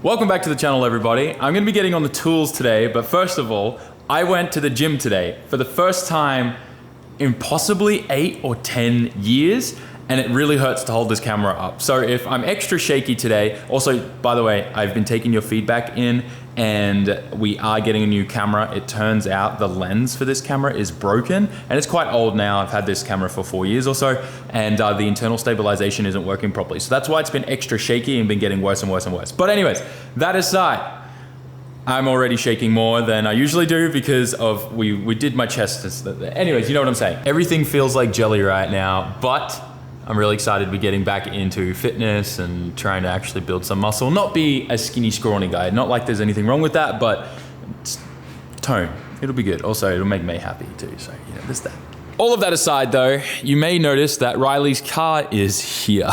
Welcome back to the channel, everybody. I'm gonna be getting on the tools today, but first of all, I went to the gym today for the first time in possibly 8 or 10 years, and it really hurts to hold this camera up. So if I'm extra shaky today, also, by the way, I've been taking your feedback in and we are getting a new camera. It turns out the lens for this camera is broken and it's quite old now. I've had this camera for 4 years or so, and the internal stabilization isn't working properly. So that's why it's been extra shaky and been getting worse and worse and worse. But anyways, that aside, I'm already shaking more than I usually do because of, we did my chest. Anyways, you know what I'm saying. Everything feels like jelly right now, but I'm really excited to be getting back into fitness and trying to actually build some muscle. Not be a skinny, scrawny guy. Not like there's anything wrong with that, but tone. It'll be good. Also, it'll make me happy too, so you know, there's that. All of that aside though, you may notice that Riley's car is here.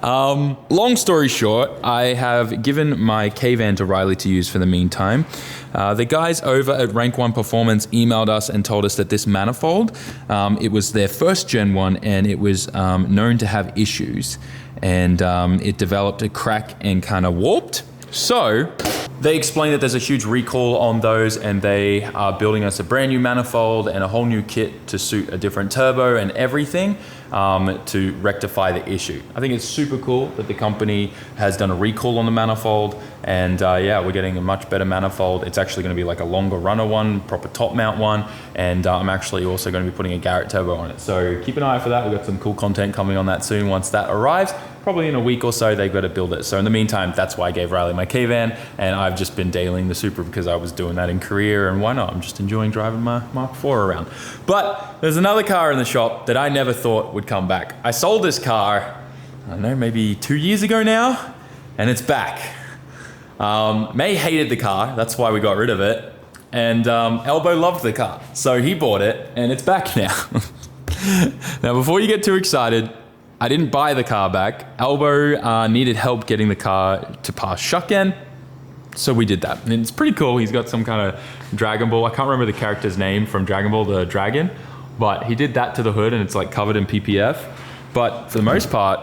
Long story short, I have given my K-Van to Riley to use for the meantime. The guys over at Rank 1 Performance emailed us and told us that this Manifold, it was their first Gen 1 and it was known to have issues, and it developed a crack and kind of warped. So they explained that there's a huge recall on those and they are building us a brand new Manifold and a whole new kit to suit a different turbo and everything to rectify the issue. I think it's super cool that the company has done a recall on the Manifold, and yeah, we're getting a much better Manifold. It's actually going to be like a longer runner one, proper top mount one, and I'm actually also going to be putting a Garrett turbo on it. So keep an eye out for that. We've got some cool content coming on that soon once that arrives. Probably in a week or so, they've got to build it. So in the meantime, that's why I gave Riley my K-Van, and I've just been dailing the Supra because I was doing that in Korea, and why not? I'm just enjoying driving my Mark IV around. But there's another car in the shop that I never thought would come back. I sold this car, I don't know, maybe 2 years ago now, and it's back. May hated the car, that's why we got rid of it, and Elbow loved the car, so he bought it, and it's back now. Now, before you get too excited, I didn't buy the car back. Elbow needed help getting the car to pass Shucken, so we did that. And it's pretty cool. He's got some kind of Dragon Ball. I can't remember the character's name from Dragon Ball, the dragon, but he did that to the hood and it's like covered in PPF. But for the most part,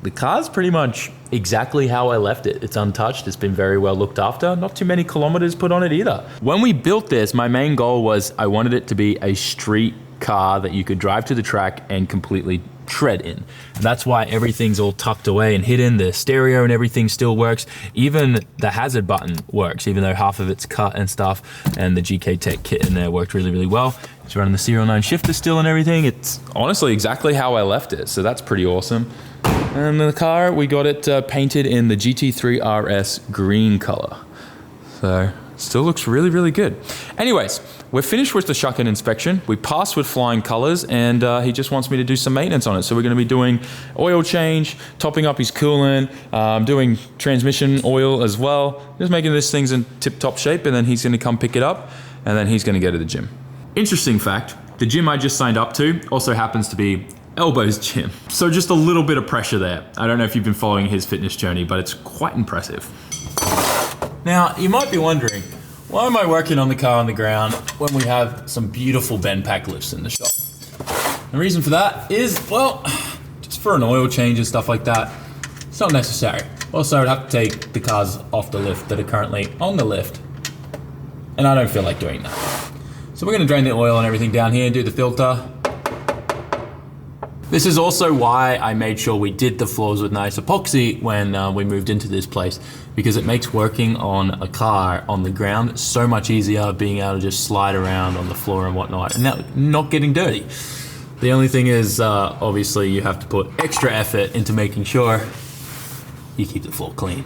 the car's pretty much exactly how I left it. It's untouched, it's been very well looked after. Not too many kilometers put on it either. When we built this, my main goal was I wanted it to be a street car that you could drive to the track and completely shred in. And that's why everything's all tucked away and hidden. The stereo and everything still works. Even the hazard button works, even though half of it's cut and stuff. And the GK Tech kit in there worked really, really well. It's running the Serial 9 shifter still and everything. It's honestly exactly how I left it. So that's pretty awesome. And the car, we got it painted in the GT3 RS green color. So still looks really, really good. Anyways, we're finished with the Shucken inspection. We passed with flying colors, and he just wants me to do some maintenance on it. So we're gonna be doing oil change, topping up his coolant, doing transmission oil as well. Just making this thing's in tip-top shape, and then he's gonna come pick it up, and then he's gonna go to the gym. Interesting fact, the gym I just signed up to also happens to be Elbow's gym. So just a little bit of pressure there. I don't know if you've been following his fitness journey, but it's quite impressive. Now, you might be wondering, why am I working on the car on the ground when we have some beautiful bend pack lifts in the shop? The reason for that is, well, just for an oil change and stuff like that, it's not necessary. Also, I'd have to take the cars off the lift that are currently on the lift, and I don't feel like doing that. So we're gonna drain the oil and everything down here and do the filter. This is also why I made sure we did the floors with nice epoxy when we moved into this place, because it makes working on a car on the ground so much easier, being able to just slide around on the floor and whatnot, and not getting dirty. The only thing is, obviously, you have to put extra effort into making sure you keep the floor clean.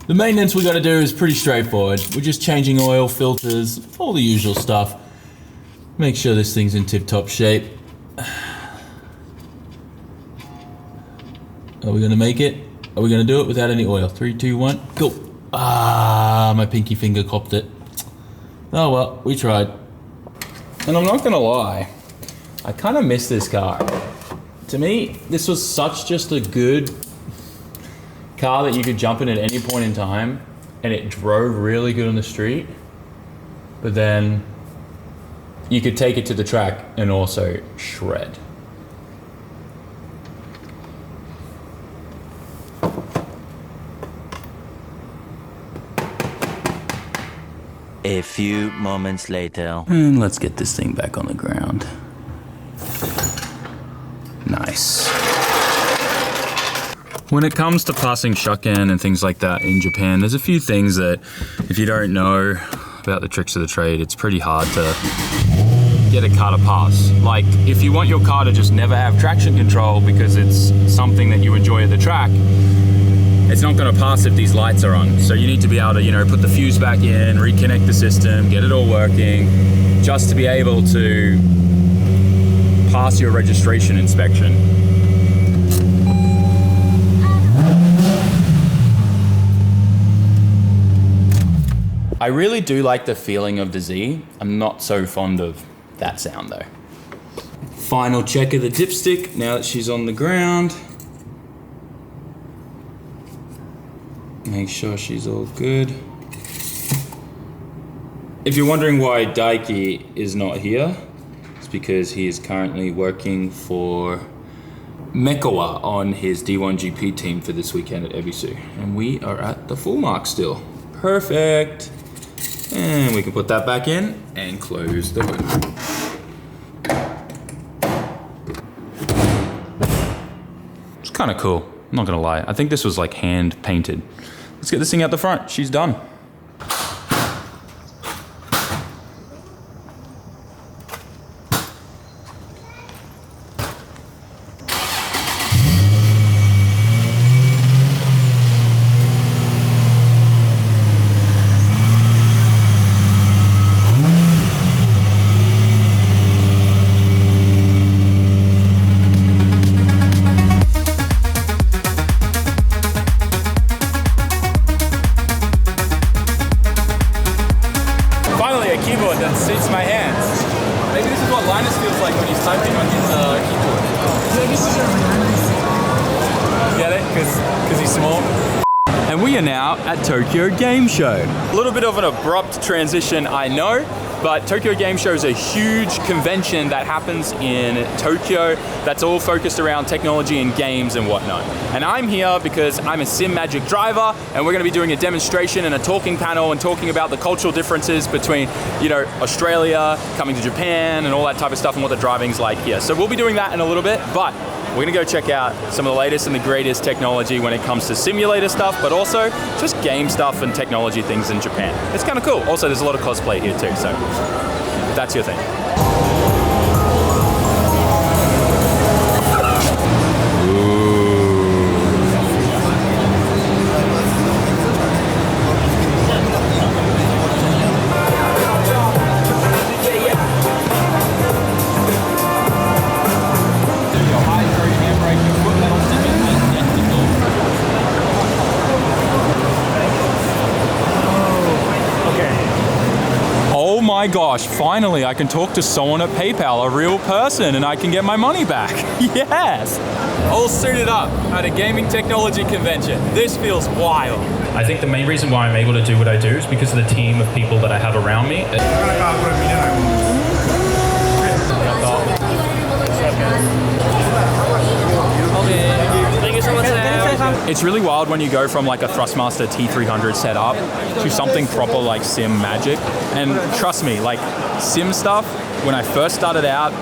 The maintenance we gotta do is pretty straightforward. We're just changing oil, filters, all the usual stuff. Make sure this thing's in tip-top shape. Are we gonna make it? Are we gonna do it without any oil? 3, 2, 1, go. Ah, my pinky finger copped it. Oh well, we tried. And I'm not gonna lie, I kind of miss this car. To me, this was such just a good car that you could jump in at any point in time, and it drove really good on the street, but then you could take it to the track and also shred. A few moments later. And let's get this thing back on the ground. Nice. When it comes to passing shukken and things like that in Japan, there's a few things that if you don't know about the tricks of the trade, it's pretty hard to get a car to pass. Like, if you want your car to just never have traction control because it's something that you enjoy at the track, it's not going to pass if these lights are on. So you need to be able to, you know, put the fuse back in, reconnect the system, get it all working, just to be able to pass your registration inspection. I really do like the feeling of the Z. I'm not so fond of that sound though. Final check of the dipstick now that she's on the ground. Make sure she's all good. If you're wondering why Daiki is not here, it's because he is currently working for Mekawa on his D1 GP team for this weekend at Ebisu. And we are at the full mark still. Perfect. And we can put that back in and close the hood. It's kind of cool, I'm not gonna lie. I think this was like hand painted. Let's get this thing out the front. She's done. Tokyo Game Show. A little bit of an abrupt transition, I know, but Tokyo Game Show is a huge convention that happens in Tokyo that's all focused around technology and games and whatnot. And I'm here because I'm a Sim Magic driver, and we're going to be doing a demonstration and a talking panel and talking about the cultural differences between, you know, Australia, coming to Japan, and all that type of stuff and what the driving's like here. So we'll be doing that in a little bit, but we're gonna go check out some of the latest and the greatest technology when it comes to simulator stuff, but also just game stuff and technology things in Japan. It's kind of cool. Also, there's a lot of cosplay here too, so if that's your thing. My gosh, finally I can talk to someone at PayPal, a real person, and I can get my money back. Yes! All suited up at a gaming technology convention. This feels wild. I think the main reason why I'm able to do what I do is because of the team of people that I have around me. Thank you so much. It's really wild when you go from like a Thrustmaster T300 setup to something proper like Sim Magic. And trust me, like Sim stuff, when I first started out,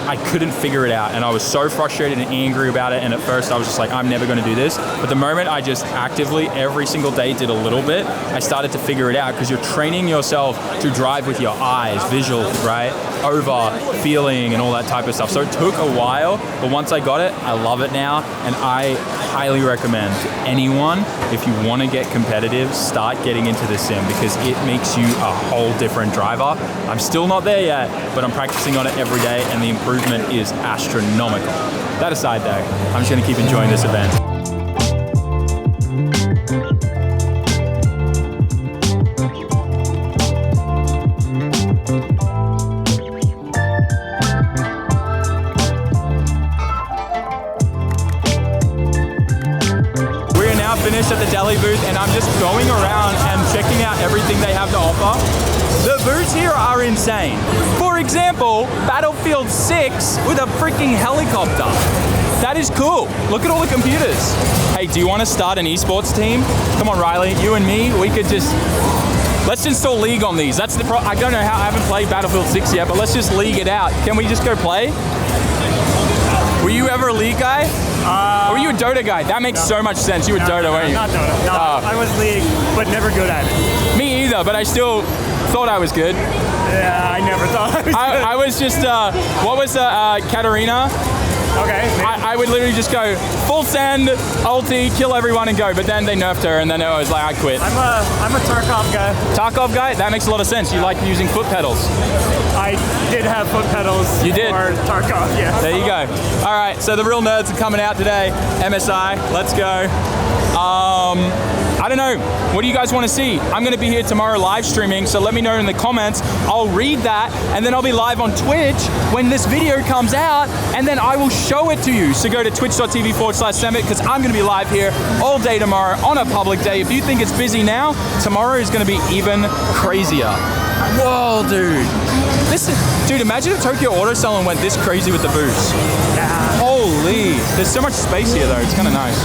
I couldn't figure it out, and I was so frustrated and angry about it, and at first I was just like, I'm never gonna do this. But the moment I just actively, every single day, did a little bit, I started to figure it out, because you're training yourself to drive with your eyes, visual, right? Over feeling and all that type of stuff. So it took a while, but once I got it, I love it now, and I highly recommend to anyone, if you wanna get competitive, start getting into the Sim, because it makes you a whole different driver. I'm still not there yet, but I'm practicing on it every day, and the improvement is astronomical. That aside though, I'm just gonna keep enjoying this event. We're now finished at the deli booth, and I'm just going around and checking out everything they have to offer. The booths here are insane. For example, Battlefield 6 with a freaking helicopter. That is cool. Look at all the computers. Hey, do you want to start an esports team? Come on, Riley, you and me, we could just Let's install League on these. That's the I don't know how, I haven't played Battlefield 6 yet, but let's just League it out. Can we just go play? Were you ever a League guy? Or were you a Dota guy? That makes so much sense. You were Dota, weren't you? Not Dota. No, I was League, but never good at it. Me either, but I still thought I was good. Yeah, I never thought I was good. I was just, what was Katarina? Okay. I would literally just go full send, ulti, kill everyone and go, but then they nerfed her and then I was like, I quit. I'm a Tarkov guy. Tarkov guy? That makes a lot of sense. You like using foot pedals. I did have foot pedals. You did? For Tarkov, yeah. There you go. All right, so the real nerds are coming out today. MSI, let's go. I don't know. What do you guys want to see? I'm going to be here tomorrow live streaming, so let me know in the comments. I'll read that, and then I'll be live on Twitch when this video comes out, and then I will show it to you. So go to twitch.tv/Sammit, because I'm going to be live here all day tomorrow on a public day. If you think it's busy now, tomorrow is going to be even crazier. Whoa, dude. Dude, imagine if Tokyo Auto Salon went this crazy with the booths. Yeah. Holy. There's so much space here, though. It's kind of nice.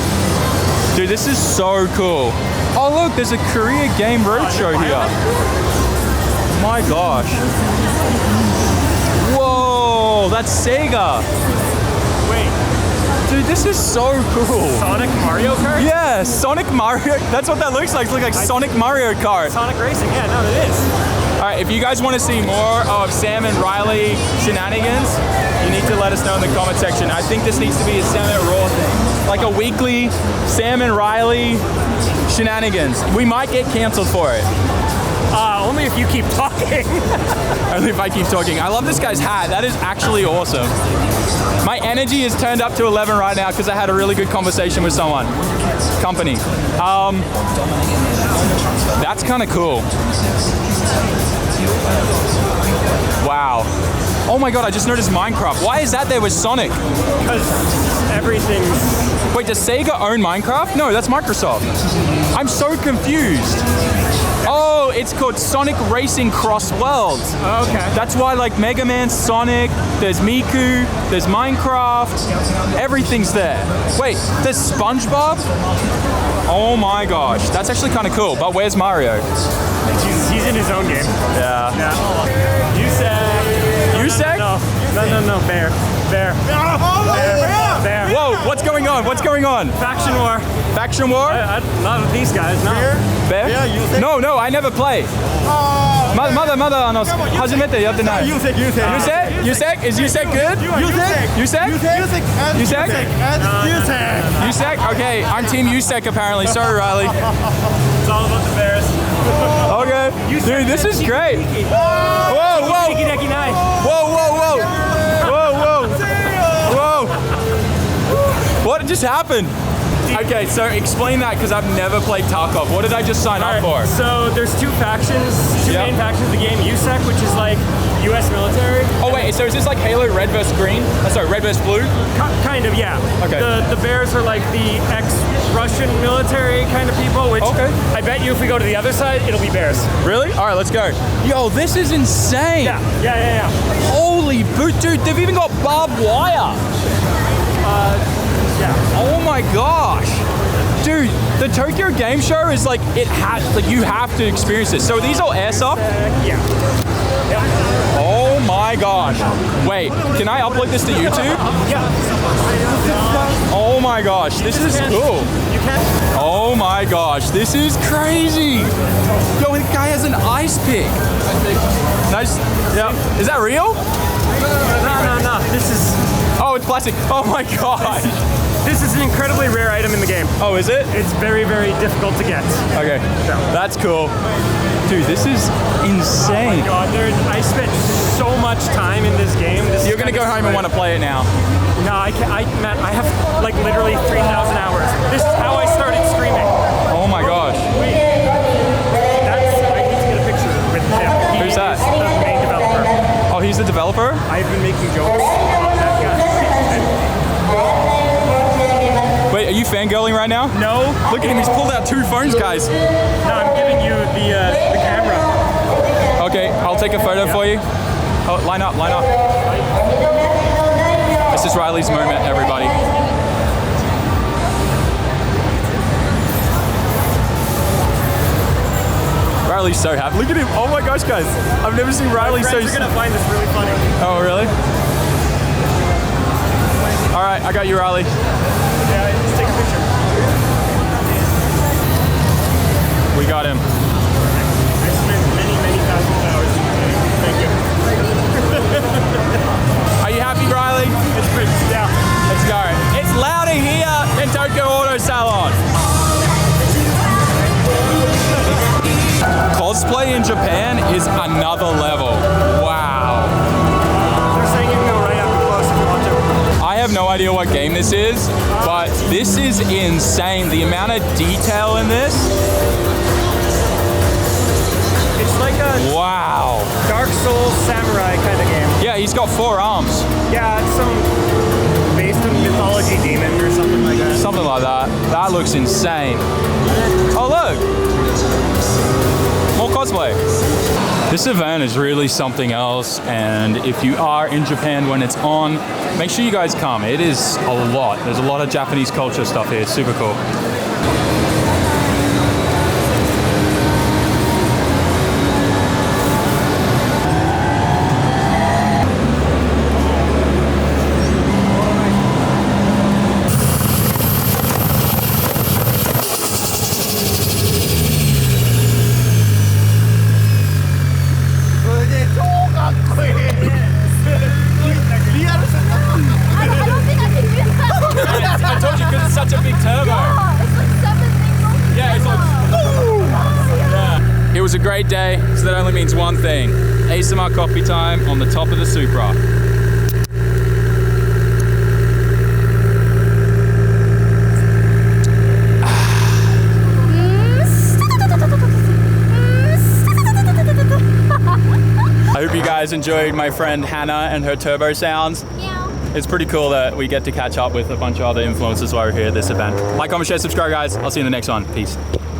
Dude, this is so cool. Oh, look, there's a Korea Game Roadshow here. My gosh. Whoa, that's Sega. Wait. Dude, this is so cool. Sonic Mario Kart? Yeah, Sonic Mario. That's what that looks like. It looks like Sonic Mario Kart. Sonic Racing, yeah, no, it is. All right, if you guys want to see more of Sam and Riley shenanigans, you need to let us know in the comment section. I think this needs to be a Sammit Raw thing. Like a weekly Sam and Riley shenanigans. We might get canceled for it. Only if you keep talking. Only if I keep talking. I love this guy's hat. That is actually awesome. My energy is turned up to 11 right now because I had a really good conversation with someone. Company. That's kind of cool. Wow. Oh my god, I just noticed Minecraft. Why is that there with Sonic? Because everything's... Wait, does Sega own Minecraft? No, that's Microsoft. I'm so confused. Oh, it's called Sonic Racing Cross Worlds. Okay. That's why like Mega Man, Sonic, there's Miku, there's Minecraft, everything's there. Wait, there's SpongeBob? Oh my gosh, that's actually kind of cool, but where's Mario? He's in his own game. Yeah. Yusek? No, Bear. Bear. Whoa, what's going on? What's going on? Faction War. Faction War? Not with these guys, no. Bear? Yeah, Yusek. No, I never play. Mother, Hajimete yatte Yusek? Is Yusek good? Yusek? Okay, I'm Team Yusek apparently. Sorry, Riley. It's all about the Bears. Okay. Dude, this is great. Whoa. What just happened? Okay, so explain that because I've never played Tarkov. What did I just sign up for? So there's two main factions of the game. USEC, which is like U.S. military. Oh wait, so is this like Halo Red vs Green? Sorry, Red vs Blue? Kind of, yeah. Okay. The Bears are like the ex-Russian military kind of people, which I bet you if we go to the other side, it'll be Bears. Really? All right, let's go. Yo, this is insane. Yeah. Holy boot, dude, they've even got barbed wire. Yeah. Oh my gosh. Dude, the Tokyo Game Show is like, you have to experience this. So are these all airsoft? Yeah. Oh my gosh. Wait, can I upload this to YouTube? Yeah. Oh my gosh, this is cool. You can. Oh my gosh, this is crazy. Yo, the guy has an ice pick. Nice. Yeah. Is that real? No. This is... Oh, it's plastic. Oh my gosh. This is an incredibly rare item in the game. Oh, is it? It's very, very difficult to get. Okay, that's cool. Dude, this is insane. Oh my god, I spent so much time in this game. You're gonna go home and want to play it now. No, I can't. Matt, I have like literally 3,000 hours. This is how I started streaming. Oh my gosh. Wait. I need to get a picture with him. Who's that? He is the main developer. Oh, he's the developer? I've been making jokes about that guy. Wait, are you fangirling right now? No. Look at him, he's pulled out 2 phones, guys. No, I'm giving you the camera. Okay, I'll take a photo for you. Oh, line up. This is Riley's moment, everybody. Riley, Riley's so happy. Look at him. Oh my gosh, guys. I've never seen Riley so... You're gonna find this really funny. Oh, really? All right, I got you, Riley. Yeah, just take a picture. We got him. I spent many thousands of hours. Thank you. Are you happy, Riley? It's good. Yeah. Let's go. It's louder here in Tokyo Auto Salon. Cosplay in Japan is another level. Wow. They're saying you can go right up close if you want to. I have no idea what game this is, but this is insane. The amount of detail in this. It's like a Wow. Dark Souls samurai kind of game. Yeah, he's got 4 arms. Yeah, it's some based on mythology demon or something like that. Something like that. That looks insane. Oh, look. More cosplay. This event is really something else, and if you are in Japan when it's on, make sure you guys come. It is a lot. There's a lot of Japanese culture stuff here. It's super cool. I told you, because it's such a big turbo. Yeah, it's like... Yeah. It was a great day, so that only means one thing. ASMR coffee time on the top of the Supra. I hope you guys enjoyed my friend Hannah and her turbo sounds. It's pretty cool that we get to catch up with a bunch of other influencers while we're here at this event. Like, comment, share, subscribe, guys. I'll see you in the next one. Peace.